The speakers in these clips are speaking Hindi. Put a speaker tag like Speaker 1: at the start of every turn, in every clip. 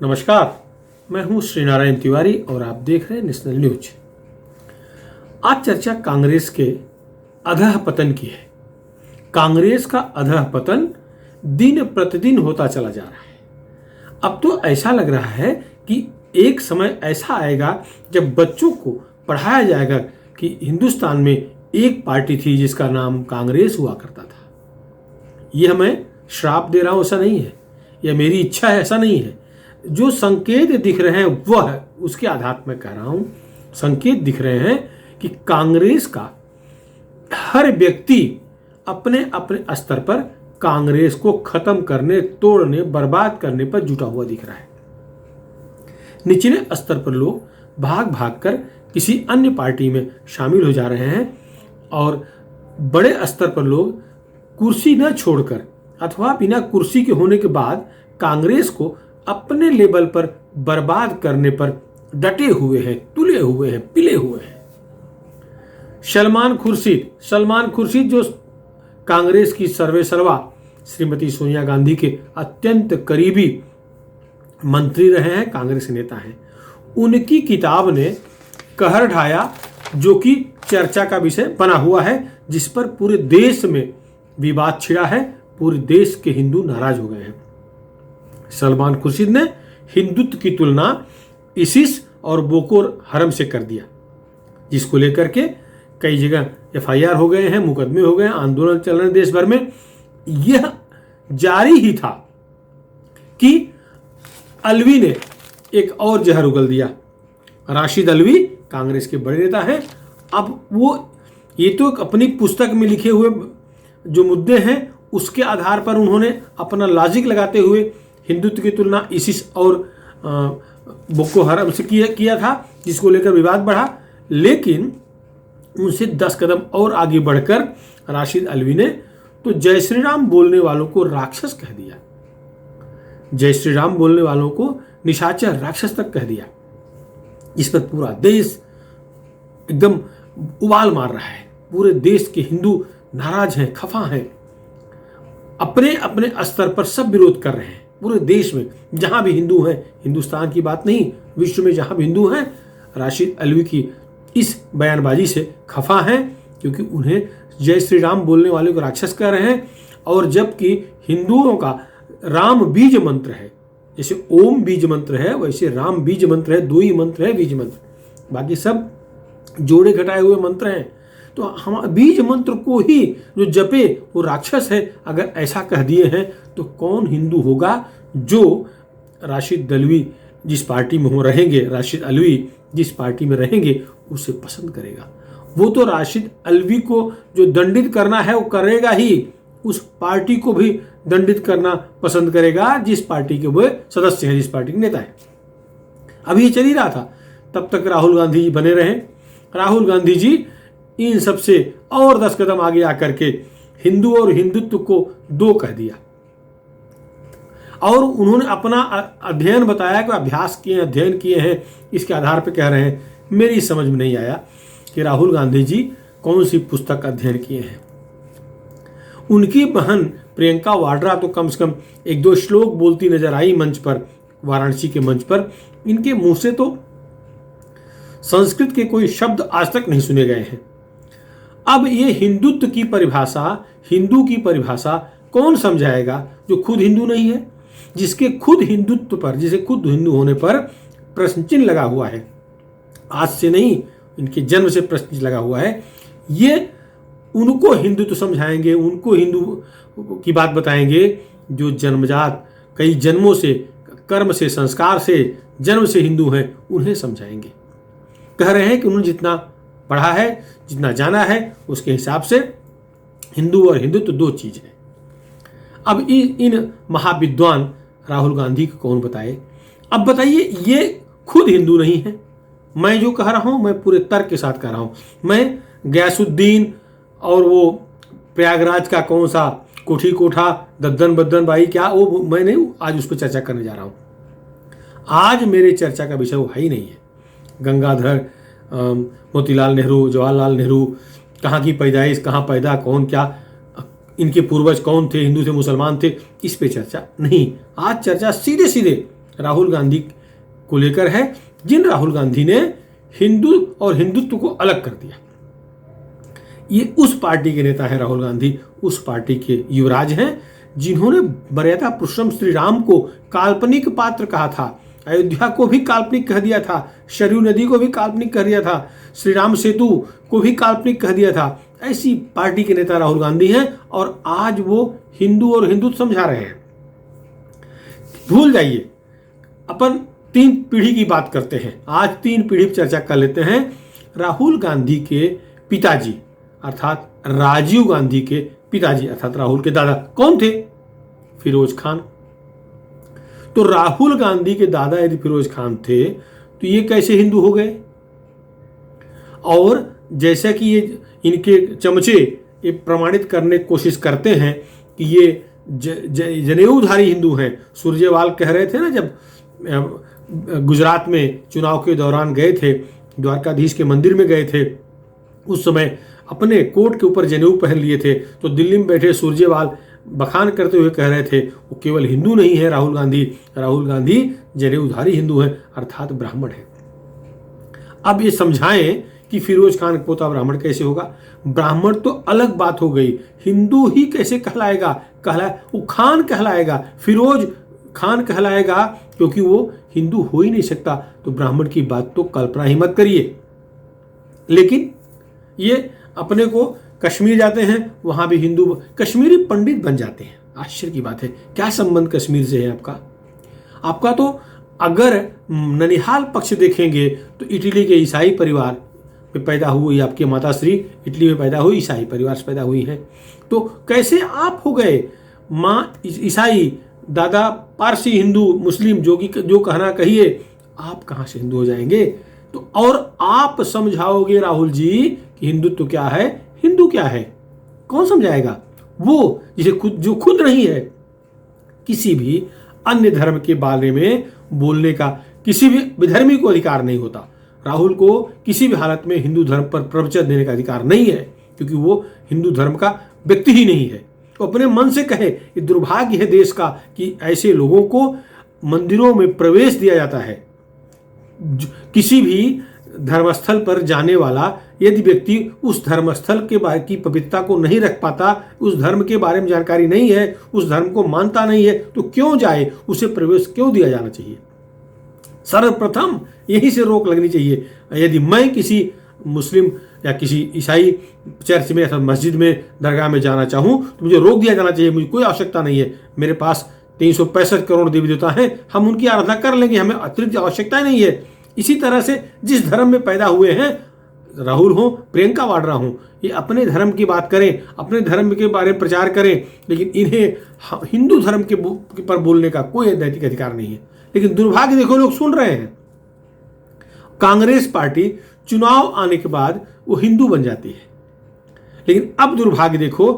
Speaker 1: नमस्कार, मैं हूं श्रीनारायण तिवारी और आप देख रहे हैं नेशनल न्यूज। आज चर्चा कांग्रेस के अधः पतन की है। कांग्रेस का अधः पतन दिन प्रतिदिन होता चला जा रहा है। अब तो ऐसा लग रहा है कि एक समय ऐसा आएगा जब बच्चों को पढ़ाया जाएगा कि हिंदुस्तान में एक पार्टी थी जिसका नाम कांग्रेस हुआ करता था। यह मैं श्राप दे रहा हूं, ऐसा नहीं है, यह मेरी इच्छा है, ऐसा नहीं है। जो संकेत दिख रहे हैं वह उसके आधार में कह रहा हूं। संकेत दिख रहे हैं कि कांग्रेस का हर व्यक्ति अपने अपने स्तर पर कांग्रेस को खत्म करने, तोड़ने, बर्बाद करने पर जुटा हुआ दिख रहा है। निचले स्तर पर लोग भाग भाग कर किसी अन्य पार्टी में शामिल हो जा रहे हैं और बड़े स्तर पर लोग कुर्सी न छोड़कर अथवा बिना कुर्सी के होने के बाद कांग्रेस को अपने लेवल पर बर्बाद करने पर डटे हुए हैं, तुले हुए हैं, पिले हुए हैं। सलमान खुर्शीद जो कांग्रेस की सर्वेसर्वा श्रीमती सोनिया गांधी के अत्यंत करीबी मंत्री रहे हैं, कांग्रेस नेता हैं, उनकी किताब ने कहर ढाया, जो कि चर्चा का विषय बना हुआ है, जिस पर पूरे देश में विवाद छिड़ा है। पूरे देश के हिंदू नाराज हो गए हैं। सलमान खुर्शीद ने हिंदुत्व की तुलना इसिस और बोको हरम से कर दिया, जिसको लेकर के कई जगह एफआईआर हो गए हैं, मुकदमे हो गए हैं, आंदोलन चल रहे हैं देश भर में। यह जारी ही था कि अलवी ने एक और जहर उगल दिया। राशिद अलवी कांग्रेस के बड़े नेता हैं। अब वो ये तो अपनी पुस्तक में लिखे हुए जो मुद्दे हैं उसके आधार पर उन्होंने अपना लॉजिक लगाते हुए हिंदुत्व की तुलना इसिस और बोको हरम से किया था, जिसको लेकर विवाद बढ़ा। लेकिन उनसे 10 कदम और आगे बढ़कर राशिद अलवी ने तो जय श्री राम बोलने वालों को राक्षस कह दिया, जय श्री राम बोलने वालों को निशाचर, राक्षस तक कह दिया। इस पर पूरा देश एकदम उबाल मार रहा है। पूरे देश के हिंदू नाराज हैं, खफा हैं, अपने अपने स्तर पर सब विरोध कर रहे हैं। पूरे देश में जहां भी हिंदू हैं, हिंदुस्तान की बात नहीं, विश्व में जहां भी हिंदू हैं, राशिद अलवी की इस बयानबाजी से खफा हैं, क्योंकि उन्हें जय श्री राम बोलने वाले को राक्षस कह रहे हैं। और जबकि हिंदुओं का राम बीज मंत्र है, जैसे ओम बीज मंत्र है वैसे राम बीज मंत्र है, 2 ही मंत्र है बीज मंत्र, बाकी सब जोड़े घटाए हुए मंत्र हैं। तो हम बीज मंत्र को ही जो जपे वो राक्षस है। अगर ऐसा कह दिए हैं तो कौन हिंदू होगा जो राशिद अलवी जिस पार्टी में रहेंगे, राशिद अलवी जिस पार्टी में रहेंगे उसे पसंद करेगा। वो तो राशिद अलवी को जो दंडित करना है वो करेगा ही, उस पार्टी को भी दंडित करना पसंद करेगा जिस पार्टी के वो सदस्य हैं, जिस पार्टी के नेता है। अभी ये चल ही रहा था, तब तक राहुल गांधी जी बने रहे। राहुल गांधी जी इन सबसे और 10 कदम आगे आकर के हिंदू और हिंदुत्व को 2 कह दिया। और उन्होंने अपना अध्ययन बताया कि अभ्यास किए, अध्ययन किए हैं, इसके आधार पर कह रहे हैं। मेरी समझ में नहीं आया कि राहुल गांधी जी कौन सी पुस्तक अध्ययन किए हैं। उनकी बहन प्रियंका वाड्रा तो कम से कम 1-2 श्लोक बोलती नजर आई मंच पर, वाराणसी के मंच पर। इनके मुंह से तो संस्कृत के कोई शब्द आज तक नहीं सुने गए हैं। अब ये हिंदुत्व की परिभाषा, हिंदू की परिभाषा कौन समझाएगा जो खुद हिंदू नहीं है, जिसके खुद हिंदुत्व पर, जिसे खुद हिंदू होने पर प्रश्न चिन्ह लगा हुआ है। आज से नहीं, इनके जन्म से प्रश्न चिन्ह लगा हुआ है। ये उनको हिंदुत्व समझाएंगे, उनको हिंदू की बात बताएंगे जो जन्मजात कई जन्मों से, कर्म से, संस्कार से, जन्म से हिंदू हैं, उन्हें समझाएंगे। कह रहे हैं कि उन्होंने जितना पढ़ा है, जितना जाना है, उसके हिसाब से हिंदू और हिंदुत्व 2 चीज है। अब इन महाविद्वान राहुल गांधी को कौन बताए? अब बताइए, ये खुद हिंदू नहीं है। मैं जो कह रहा हूं मैं पूरे तर्क के साथ कह रहा हूं। मैं गयासुद्दीन और वो प्रयागराज का कौन सा कोठी कोठा, दद्दन बद्दन बाई, क्या वो मैं नहीं आज उस पर चर्चा करने जा रहा हूं। आज मेरे चर्चा का विषय वो है ही नहीं है। गंगाधर, मोतीलाल नेहरू, जवाहरलाल नेहरू, कहाँ की पैदाइश, कहाँ पैदा, कौन क्या, इनके पूर्वज कौन थे, हिंदू थे, मुसलमान थे, इस पे चर्चा नहीं। आज चर्चा सीधे सीधे राहुल गांधी को लेकर है, जिन राहुल गांधी ने हिंदू और हिंदुत्व को अलग कर दिया। ये उस पार्टी के नेता हैं राहुल गांधी, उस पार्टी के युवराज हैं जिन्होंने मर्यादा पुरुषोत्तम श्री राम को काल्पनिक पात्र कहा था, अयोध्या को भी काल्पनिक कह दिया था, सरयू नदी को भी काल्पनिक कह दिया था, श्री राम सेतु को भी काल्पनिक कह दिया था। ऐसी पार्टी के नेता राहुल गांधी हैं और आज वो हिंदू और हिंदुत्व समझा रहे हैं। भूल जाइए, अपन 3 पीढ़ी की बात करते हैं। आज 3 पीढ़ी पर चर्चा कर लेते हैं। राहुल गांधी के पिताजी अर्थात राजीव गांधी के पिताजी अर्थात राहुल के दादा कौन थे? फिरोज खान। तो राहुल गांधी के दादा यदि फिरोज खान थे तो ये कैसे हिंदू हो गए? और जैसा कि ये इनके चमचे ये प्रमाणित करने की कोशिश करते हैं कि ये जनेऊधारी हिंदू हैं। सुरजेवाल कह रहे थे ना, जब गुजरात में चुनाव के दौरान गए थे, द्वारकाधीश के मंदिर में गए थे, उस समय अपने कोट के ऊपर जनेऊ पहन लिए थे, तो दिल्ली में बैठे सुरजेवाल बखान करते हुए कह रहे थे वो केवल हिंदू नहीं है राहुल गांधी जनेऊधारी हिंदू हैं अर्थात ब्राह्मण है। अब ये समझाएं कि फिरोज खान पोता ब्राह्मण कैसे होगा? ब्राह्मण तो अलग बात हो गई, हिंदू ही कैसे कहलाएगा? वो खान कहलाएगा, फिरोज खान कहलाएगा, क्योंकि वो हिंदू हो ही नहीं सकता। तो ब्राह्मण की बात तो कल्पना ही मत करिए। लेकिन ये अपने को कश्मीर जाते हैं, वहां भी हिंदू कश्मीरी पंडित बन जाते हैं। आश्चर्य की बात है, क्या संबंध कश्मीर से है आपका? तो अगर ननिहाल पक्ष देखेंगे तो इटली के ईसाई परिवार में पैदा हुई, आपकी माताश्री इटली में पैदा हुई, ईसाई परिवार से पैदा हुई हैं। तो कैसे आप हो गए माँ ईसाई, दादा पारसी, हिंदू, मुस्लिम, जो कहना कहिए, आप कहाँ से हिंदू हो जाएंगे? तो और आप समझाओगे राहुल जी कि हिंदुत्व क्या है, हिंदू क्या है? कौन समझाएगा? वो जिसे जो खुद नहीं है। किसी भी अन्य धर्म के बारे में बोलने का किसी भी विधर्मी को अधिकार नहीं होता। राहुल को किसी भी हालत में हिंदू धर्म पर प्रवचन देने का अधिकार नहीं है, क्योंकि वो हिंदू धर्म का व्यक्ति ही नहीं है। तो अपने मन से कहे, ये दुर्भाग्य है देश का कि ऐसे लोगों को मंदिरों में प्रवेश दिया जाता है। किसी भी धर्मस्थल पर जाने वाला यदि व्यक्ति उस धर्मस्थल के बारे की पवित्रता को नहीं रख पाता, उस धर्म के बारे में जानकारी नहीं है, उस धर्म को मानता नहीं है, तो क्यों जाए? उसे प्रवेश क्यों दिया जाना चाहिए? सर्वप्रथम यहीं से रोक लगनी चाहिए। यदि मैं किसी मुस्लिम या किसी ईसाई चर्च में अथवा मस्जिद में, दरगाह में जाना चाहूँ तो मुझे रोक दिया जाना चाहिए। मुझे कोई आवश्यकता नहीं है। मेरे पास 365 करोड़ देवी देवता हैं, हम उनकी आराधना कर लेंगे, हमें अतिरिक्त आवश्यकता नहीं है। इसी तरह से जिस धर्म में पैदा हुए हैं, राहुल हो, प्रियंका वाड्रा हो, ये अपने धर्म की बात करें, अपने धर्म के बारे में प्रचार करें, लेकिन इन्हें हिंदू धर्म के पर बोलने का कोई नैतिक अधिकार नहीं है। लेकिन दुर्भाग्य देखो, लोग सुन रहे हैं। कांग्रेस पार्टी चुनाव आने के बाद वो हिंदू बन जाती है, लेकिन अब दुर्भाग्य देखो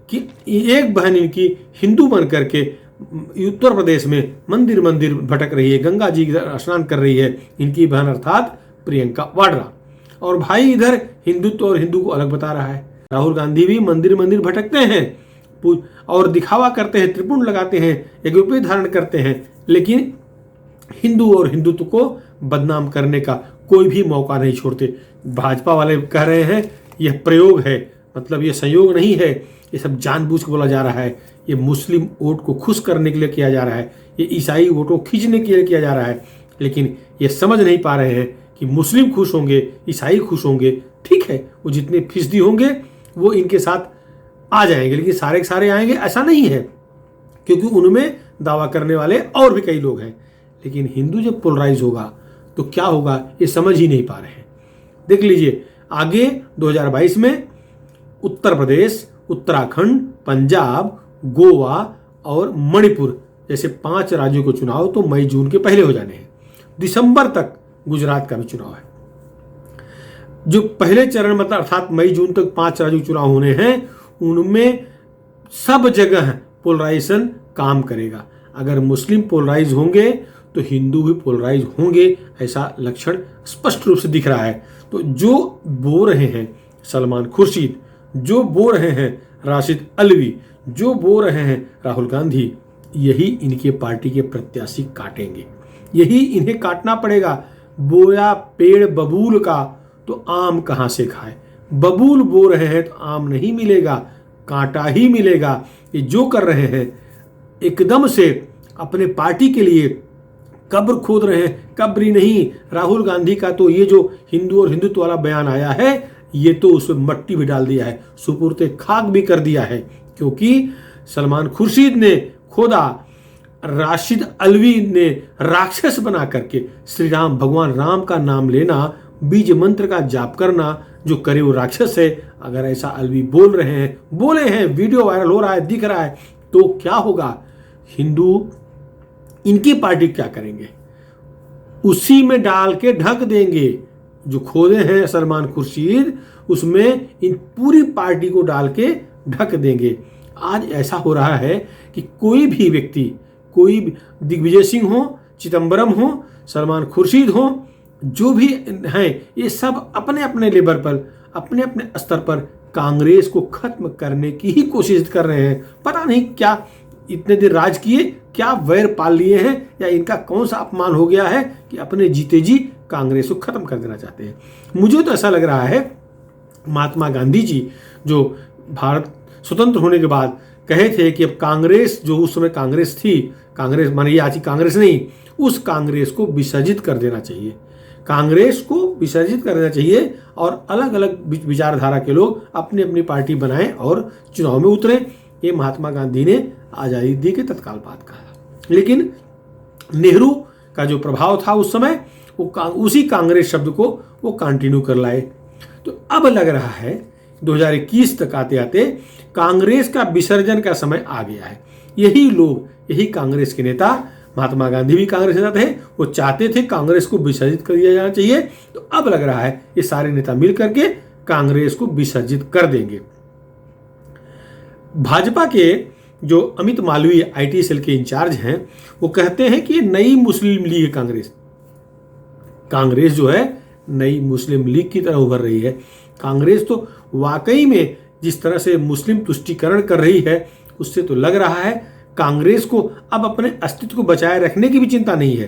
Speaker 1: कि एक बहन इनकी हिंदू बन करके उत्तर प्रदेश में मंदिर मंदिर भटक रही है, गंगा जी स्नान कर रही है, इनकी बहन अर्थात प्रियंका वाड्रा। और भाई इधर हिंदुत्व और हिंदू को अलग बता रहा है। राहुल गांधी भी मंदिर मंदिर भटकते हैं और दिखावा करते हैं, त्रिपुंड लगाते हैं, यज्ञोपवीत धारण करते हैं, लेकिन हिंदू और हिंदुत्व को बदनाम करने का कोई भी मौका नहीं छोड़ते। भाजपा वाले कह रहे हैं यह प्रयोग है, मतलब यह संयोग नहीं है, ये सब जानबूझ के बोला जा रहा है, ये मुस्लिम वोट को खुश करने के लिए किया जा रहा है, ये ईसाई वोटों को खींचने के लिए किया जा रहा है। लेकिन ये समझ नहीं पा रहे हैं कि मुस्लिम खुश होंगे, ईसाई खुश होंगे, ठीक है, वो जितने फीसदी होंगे वो इनके साथ आ जाएंगे, लेकिन सारे के सारे आएंगे ऐसा नहीं है, क्योंकि उनमें दावा करने वाले और भी कई लोग हैं। लेकिन हिंदू जब पोलराइज होगा तो क्या होगा, ये समझ ही नहीं पा रहे हैं। देख लीजिए आगे 2022 में उत्तर प्रदेश, उत्तराखंड, पंजाब, गोवा और मणिपुर जैसे 5 राज्यों के चुनाव तो मई जून के पहले हो जाने हैं। दिसंबर तक गुजरात का भी चुनाव है। जो पहले चरण मतलब अर्थात मई जून तक 5 राज्यों के चुनाव होने हैं, उनमें सब जगह पोलराइजेशन काम करेगा। अगर मुस्लिम पोलराइज होंगे तो हिंदू भी पोलराइज होंगे, ऐसा लक्षण स्पष्ट रूप से दिख रहा है। तो जो बो रहे हैं सलमान खुर्शीद, जो बो रहे हैं राशिद अलवी, जो बो रहे हैं राहुल गांधी, यही इनके पार्टी के प्रत्याशी काटेंगे। यही इन्हें काटना पड़ेगा। बोया पेड़ बबूल का तो आम कहाँ से खाए। बबूल बो रहे हैं तो आम नहीं मिलेगा, कांटा ही मिलेगा। ये जो कर रहे हैं एकदम से अपने पार्टी के लिए कब्र खोद रहे हैं। कब्र नहीं, राहुल गांधी का तो ये जो हिंदू और हिंदुत्व वाला बयान आया है, ये तो उसमें मट्टी भी डाल दिया है, सुपुर्दे खाक भी कर दिया है। क्योंकि सलमान खुर्शीद ने खोदा, राशिद अलवी ने राक्षस बना करके श्री राम भगवान राम का नाम लेना, बीज मंत्र का जाप करना, जो करे वो राक्षस है। अगर ऐसा अलवी बोल रहे हैं, बोले हैं, वीडियो वायरल हो रहा है, दिख रहा है, तो क्या होगा? हिंदू इनकी पार्टी क्या करेंगे? उसी में डाल के ढक देंगे। जो खोदे हैं सलमान खुर्शीद, उसमें इन पूरी पार्टी को डाल के ढक देंगे। आज ऐसा हो रहा है कि कोई भी व्यक्ति, कोई दिग्विजय सिंह हो, चिदंबरम हो, सलमान खुर्शीद हो, जो भी हैं, ये सब अपने अपने लेवल पर, अपने अपने स्तर पर कांग्रेस को खत्म करने की ही कोशिश कर रहे हैं। पता नहीं क्या इतने दिन राज किए, क्या वैर पाल लिए हैं, या इनका कौन सा अपमान हो गया है कि अपने जीते जी कांग्रेस को खत्म कर देना चाहते हैं। मुझे तो ऐसा लग रहा है महात्मा गांधी जी जो भारत स्वतंत्र होने के बाद कहे थे कि अब कांग्रेस, जो उस समय कांग्रेस थी, कांग्रेस माने ये आज की कांग्रेस नहीं, उस कांग्रेस को विसर्जित कर देना चाहिए। कांग्रेस को विसर्जित कर देना चाहिए और अलग अलग विचारधारा के लोग अपनी अपनी पार्टी बनाएं और चुनाव में उतरें। ये महात्मा गांधी ने आज़ादी दी के तत्काल बाद कहा। लेकिन नेहरू का जो प्रभाव था उस समय, वो उसी कांग्रेस शब्द को वो कंटिन्यू कर लाए। तो अब लग रहा है 2021 तक आते आते कांग्रेस का विसर्जन का समय आ गया है। यही लोग, यही कांग्रेस के नेता, महात्मा गांधी भी कांग्रेस नेता थे, वो चाहते थे कांग्रेस को विसर्जित कर दिया जाना चाहिए। तो अब लग रहा है ये सारे नेता मिल करके कांग्रेस को विसर्जित कर देंगे। भाजपा के जो अमित मालवीय आईटी सेल के इंचार्ज हैं, वो कहते हैं कि नई मुस्लिम लीग कांग्रेस, कांग्रेस जो है नई मुस्लिम लीग की तरह उभर रही है। कांग्रेस तो वाकई में जिस तरह से मुस्लिम तुष्टीकरण कर रही है, उससे तो लग रहा है कांग्रेस को अब अपने अस्तित्व को बचाए रखने की भी चिंता नहीं है।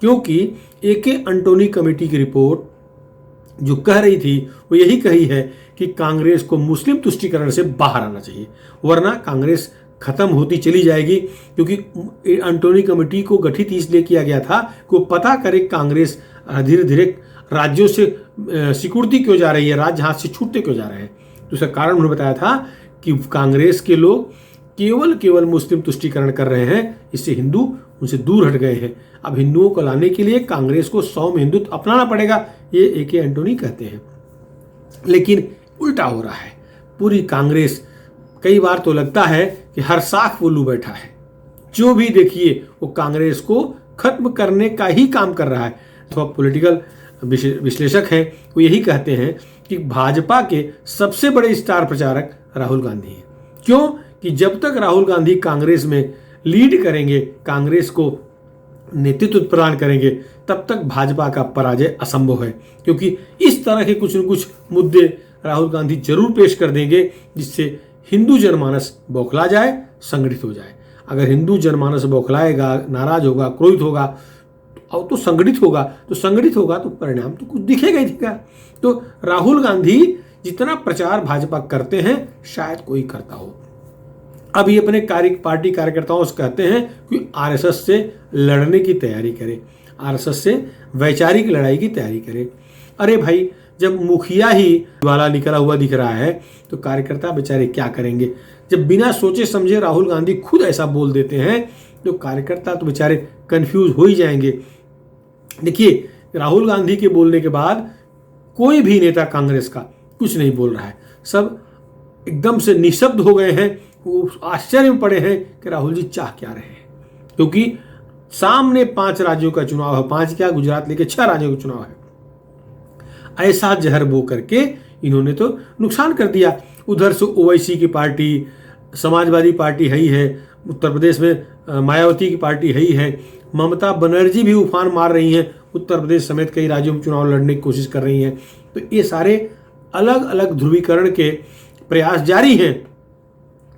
Speaker 1: क्योंकि एके एंटोनी कमेटी की रिपोर्ट जो कह रही थी, वो यही कही है कि कांग्रेस को मुस्लिम तुष्टीकरण से बाहर आना चाहिए, वरना कांग्रेस खत्म होती चली जाएगी। क्योंकि एंटोनी कमेटी को गठित इसलिए किया गया था कि वो पता करे कांग्रेस धीरे धीरे राज्यों से सिकुड़ती क्यों जा रही है, राज्य हाथ से छूटते क्यों जा रहे हैं। तो उसका कारण उन्होंने बताया था कि कांग्रेस के लोग केवल मुस्लिम तुष्टीकरण कर रहे हैं, इससे हिंदू उनसे दूर हट गए हैं। अब हिंदुओं को लाने के लिए कांग्रेस को सौम्य हिंदुत्व अपनाना पड़ेगा, ये एके एंटोनी कहते हैं। लेकिन उल्टा हो रहा है। पूरी कांग्रेस, कई बार तो लगता है कि हर साख उल्लू बैठा है। जो भी देखिए वो कांग्रेस को खत्म करने का ही काम कर रहा है। तो पॉलिटिकल विश्लेषक हैं, वो यही कहते हैं कि भाजपा के सबसे बड़े स्टार प्रचारक राहुल गांधी हैं। क्यों? कि जब तक राहुल गांधी कांग्रेस में लीड करेंगे, कांग्रेस को नेतृत्व प्रदान करेंगे, तब तक भाजपा का पराजय असंभव है। क्योंकि इस तरह के कुछ न कुछ मुद्दे राहुल गांधी जरूर पेश कर देंगे जिससे हिंदू जनमानस बौखला जाए, संगठित हो जाए। अगर हिंदू जनमानस बौखलाएगा, नाराज होगा, क्रोधित होगा, तो संगठित होगा तो परिणाम तो कुछ दिखेगा ही दिखेगा। तो राहुल गांधी जितना प्रचार भाजपा करते हैं, शायद कोई करता हो। अब ये अपने पार्टी कार्यकर्ताओं से कहते हैं कि आरएसएस से लड़ने की तैयारी करें, आरएसएस से वैचारिक लड़ाई की तैयारी करें। अरे भाई, जब मुखिया ही वाला निकला हुआ दिख रहा है तो कार्यकर्ता बेचारे क्या करेंगे? जब बिना सोचे समझे राहुल गांधी खुद ऐसा बोल देते हैं तो कार्यकर्ता तो बेचारे कंफ्यूज हो ही जाएंगे। देखिए, राहुल गांधी के बोलने के बाद कोई भी नेता कांग्रेस का कुछ नहीं बोल रहा है, सब एकदम से निशब्द हो गए हैं। वो आश्चर्य में पड़े हैं कि राहुल जी चाह क्या रहे हैं। क्योंकि सामने 5 राज्यों का चुनाव है, 5 क्या, गुजरात लेके 6 राज्यों का चुनाव है। ऐसा जहर बो करके इन्होंने तो नुकसान कर दिया। उधर से ओवैसी की पार्टी, समाजवादी पार्टी है ही है, उत्तर प्रदेश में मायावती की पार्टी है ही है, ममता बनर्जी भी उफान मार रही हैं, उत्तर प्रदेश समेत कई राज्यों में चुनाव लड़ने की कोशिश कर रही हैं। तो ये सारे अलग अलग ध्रुवीकरण के प्रयास जारी हैं।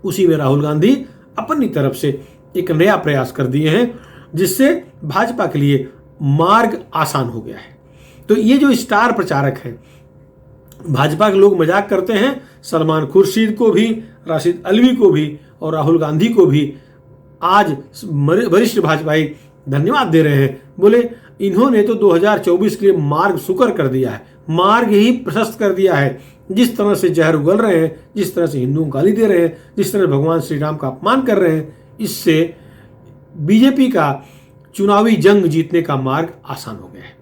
Speaker 1: उसी में राहुल गांधी अपनी तरफ से एक नया प्रयास कर दिए हैं, जिससे भाजपा के लिए मार्ग आसान हो गया है। तो ये जो स्टार प्रचारक है, भाजपा के लोग मजाक करते हैं, सलमान खुर्शीद को भी, राशिद अल्वी को भी और राहुल गांधी को भी आज वरिष्ठ भाजपाई धन्यवाद दे रहे हैं। बोले इन्होंने तो 2024 के लिए मार्ग सुकर कर दिया है, मार्ग ही प्रशस्त कर दिया है। जिस तरह से जहर उगल रहे हैं, जिस तरह से हिंदुओं गाली दे रहे हैं, जिस तरह भगवान श्री राम का अपमान कर रहे हैं, इससे बीजेपी का चुनावी जंग जीतने का मार्ग आसान हो गया है।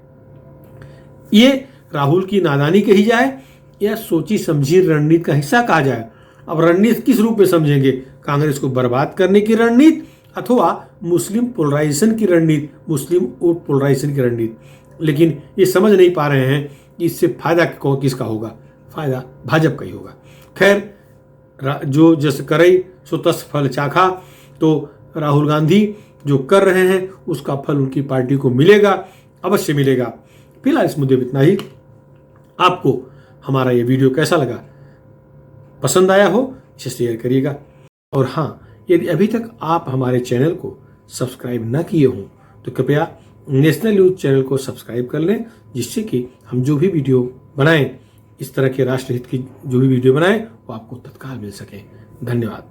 Speaker 1: ये राहुल की नादानी कही जाए या सोची समझी रणनीति का हिस्सा कहा जाए। अब रणनीति किस रूप में समझेंगे? कांग्रेस को बर्बाद करने की रणनीति अथवा मुस्लिम पोलराइजेशन की रणनीति, मुस्लिम वोट पोलराइजेशन की रणनीति। लेकिन ये समझ नहीं पा रहे हैं कि इससे फायदा किसका होगा। फायदा भाजपा का ही होगा। खैर, जो जस करे सो तस फल चाखा, तो राहुल गांधी जो कर रहे हैं उसका फल उनकी पार्टी को मिलेगा, अवश्य मिलेगा। फिलहाल इस मुद्दे पर इतना ही। आपको हमारा ये वीडियो कैसा लगा? पसंद आया हो इसे शेयर करिएगा। और हाँ, यदि अभी तक आप हमारे चैनल को सब्सक्राइब न किए हों तो कृपया नेशनल न्यूज चैनल को सब्सक्राइब कर लें, जिससे कि हम जो भी वीडियो बनाएं, इस तरह के राष्ट्रहित की जो भी वीडियो बनाएं, वो आपको तत्काल मिल सके। धन्यवाद।